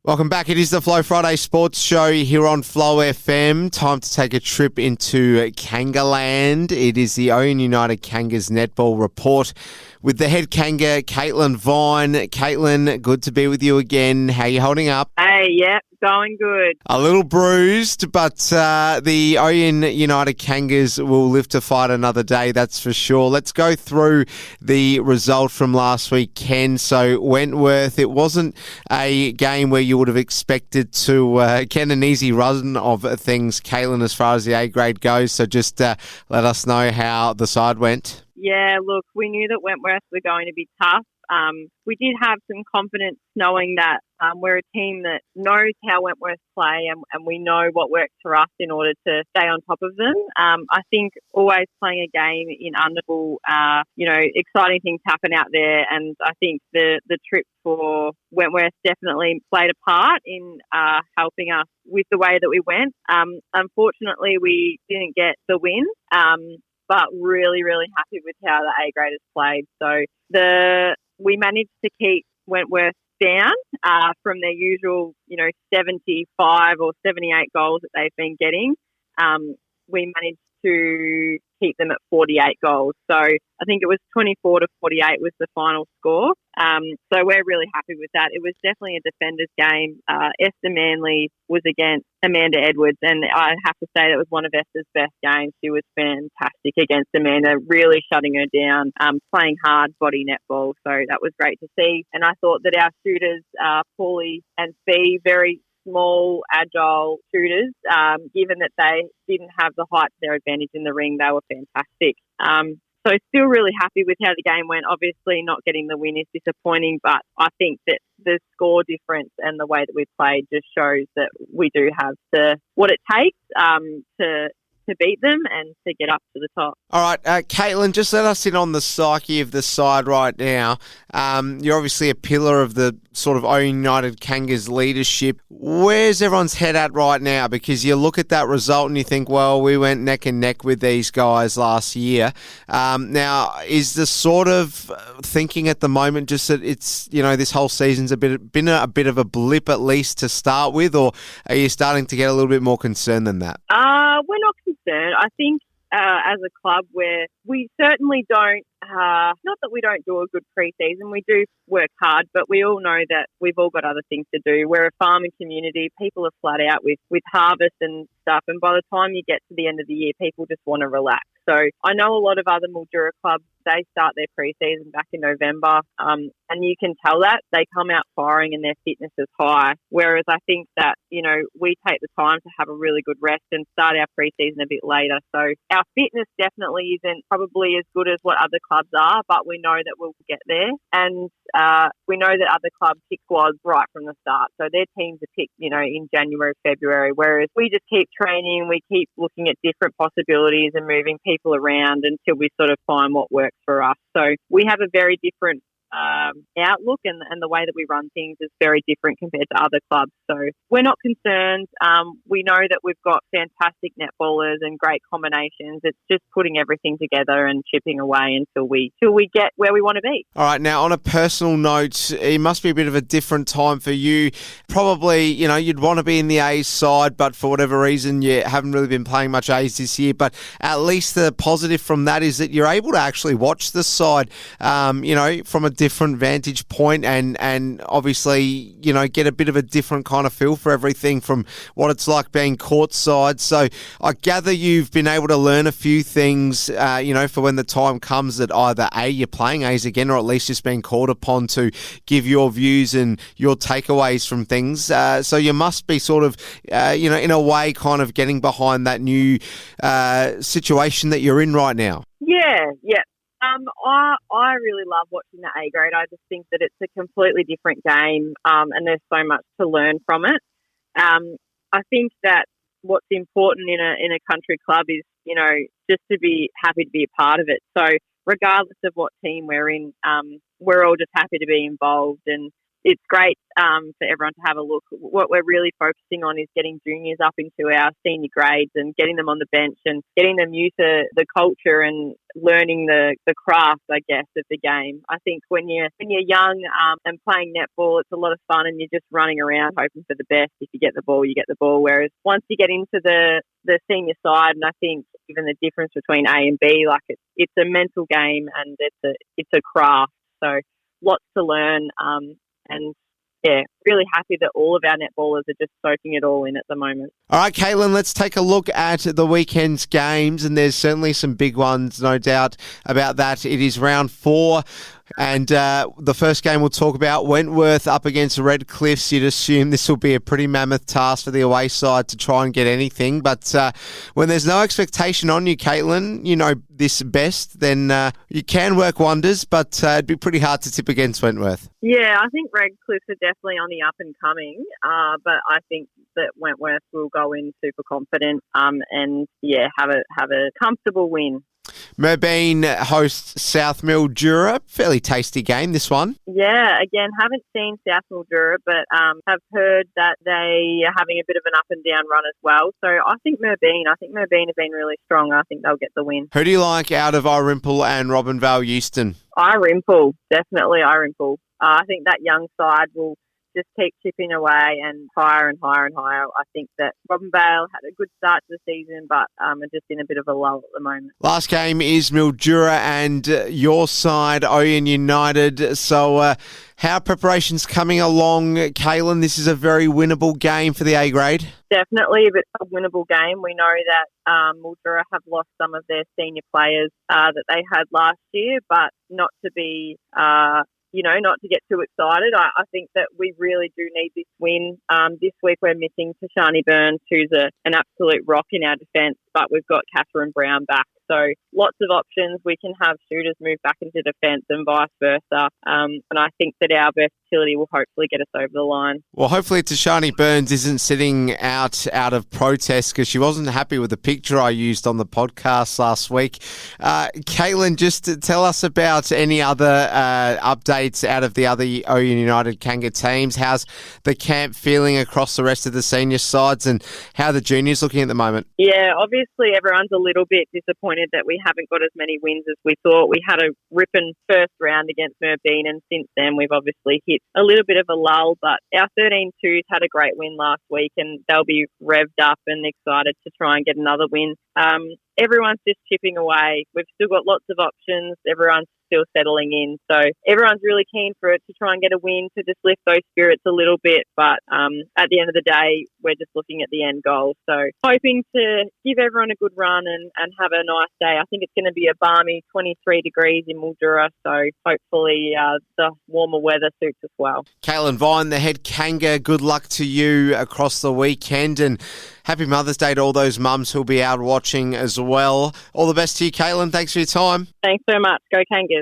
Welcome back. It is the Flow Friday Sports Show here on Flow FM. Time to take a trip into Kanga land. It is the Ouyen United Kangas netball report with the head Kanga, Caitlin Vine. Caitlin, good to be with you again. How are you holding up? Hey, yeah, going good. A little bruised, but the Ouyen United Kangas will live to fight another day, that's for sure. Let's go through the result from last weekend. So, Wentworth, it wasn't a game where you would have expected to get an easy run of things, Caitlin, as far as the A grade goes. So just let us know how the side went. Yeah, look, we knew that Wentworth were going to be tough. We did have some confidence knowing that we're a team that knows how Wentworth play and we know what works for us in order to stay on top of them. I think always playing a game in Underbull, exciting things happen out there, and I think the trip for Wentworth definitely played a part in helping us with the way that we went. Unfortunately, we didn't get the win, but really, really happy with how the A graders played. So we managed to keep Wentworth down from their usual, 75 or 78 goals that they've been getting. We managed to keep them at 48 goals. So I think it was 24 to 48 was the final score. So we're really happy with that. It was definitely a defender's game. Esther Manley was against Amanda Edwards, and I have to say that was one of Esther's best games. She was fantastic against Amanda, really shutting her down, playing hard body netball. So that was great to see. And I thought that our shooters, Paulie and Fee, very small, agile shooters, given that they didn't have the height to their advantage in the ring, they were fantastic. So still really happy with how the game went. Obviously not getting the win is disappointing, but I think that the score difference and the way that we played just shows that we do have what it takes to beat them and to get up to the top. All right, Caitlin, just let us in on the psyche of the side right now. You're obviously a pillar of the sort of Ouyen United Kangas leadership. Where's everyone's head at right now? Because you look at that result and you think, well, we went neck and neck with these guys last year. Now, is the sort of thinking at the moment just that it's, this whole season's been a bit of a blip at least to start with, or are you starting to get a little bit more concerned than that? We're not concerned. I think as a club where we certainly don't, not that we don't do a good pre-season, we do work hard, but we all know that we've all got other things to do. We're a farming community. People are flat out with harvest and stuff, and by the time you get to the end of the year, people just want to relax. So I know a lot of other Mildura clubs, they start their pre-season back in November, and you can tell that they come out firing and their fitness is high, whereas I think that, we take the time to have a really good rest and start our pre-season a bit later. So our fitness definitely isn't probably as good as what other clubs are, but we know that we'll get there, and we know that other clubs pick squads right from the start. So their teams are picked, in January, February, whereas we just keep training, we keep looking at different possibilities and moving people around until we sort of find what works for us. So we have a very different outlook, and the way that we run things is very different compared to other clubs. So we're not concerned. We know that we've got fantastic netballers and great combinations. It's just putting everything together and chipping away until we get where we want to be. All right, now on a personal note, it must be a bit of a different time for you. Probably, you'd want to be in the A's side, but for whatever reason, you haven't really been playing much A's this year. But at least the positive from that is that you're able to actually watch the side, from a different vantage point and obviously, get a bit of a different kind of feel for everything from what it's like being courtside. So I gather you've been able to learn a few things, for when the time comes that either A, you're playing A's again, or at least just being called upon to give your views and your takeaways from things. So you must be sort of, in a way kind of getting behind that new situation that you're in right now. Yeah. I really love watching the A grade. I just think that it's a completely different game, and there's so much to learn from it. I think that what's important in a country club is, just to be happy to be a part of it. So regardless of what team we're in, we're all just happy to be involved. And it's great for everyone to have a look. What we're really focusing on is getting juniors up into our senior grades and getting them on the bench and getting them used to the culture and learning the craft, I guess, of the game. I think when you're young and playing netball, it's a lot of fun and you're just running around hoping for the best. If you get the ball, you get the ball. Whereas once you get into the senior side, and I think even the difference between A and B, like it's a mental game and it's a craft. So lots to learn. And yeah, really happy that all of our netballers are just soaking it all in at the moment. All right, Caitlin, let's take a look at the weekend's games, and there's certainly some big ones, no doubt about that. It is round 4. And the first game we'll talk about, Wentworth up against Red Cliffs. You'd assume this will be a pretty mammoth task for the away side to try and get anything. But when there's no expectation on you, Caitlin, you know this best, then you can work wonders, but it'd be pretty hard to tip against Wentworth. Yeah, I think Red Cliffs are definitely on the up and coming, but I think that Wentworth will go in super confident and, yeah, have a comfortable win. Merbeen hosts South Mildura. Fairly tasty game, this one. Yeah, again, haven't seen South Mildura, but have heard that they are having a bit of an up and down run as well. So I think Merbeen have been really strong. I think they'll get the win. Who do you like out of Irimple and Robinvale Euston? Irimple, definitely Irimple. I think that young side will just keep chipping away and higher and higher and higher. I think that Robinvale had a good start to the season, but are just in a bit of a lull at the moment. Last game is Mildura and your side, Ouyen United. So how are preparations coming along, Kaylin? This is a very winnable game for the A grade. Definitely a bit of a winnable game. We know that Mildura have lost some of their senior players that they had last year, but not to be... not to get too excited. I think that we really do need this win. This week we're missing Tashani Burns, who's an absolute rock in our defence, but we've got Catherine Brown back. So lots of options. We can have shooters move back into defence and vice versa. And I think that our versatility will hopefully get us over the line. Well, hopefully Tashani Burns isn't sitting out of protest because she wasn't happy with the picture I used on the podcast last week. Caitlin, just to tell us about any other updates out of the other Ouyen United Kanga teams. How's the camp feeling across the rest of the senior sides and how are the juniors looking at the moment? Yeah, obviously everyone's a little bit disappointed that we haven't got as many wins as we thought. We had a ripping first round against Merbeen, and since then we've obviously hit a little bit of a lull, but our 13-2s had a great win last week and they'll be revved up and excited to try and get another win. Everyone's just chipping away. We've still got lots of options. Everyone's still settling in. So everyone's really keen for it to try and get a win to just lift those spirits a little bit. But at the end of the day, we're just looking at the end goal. So hoping to give everyone a good run and have a nice day. I think it's going to be a balmy 23 degrees in Mildura. So hopefully the warmer weather suits us well. Caitlin Vine, the head Kanga, good luck to you across the weekend and happy Mother's Day to all those mums who'll be out watching as well. All the best to you, Caitlin. Thanks for your time. Thanks so much. Go Kangas.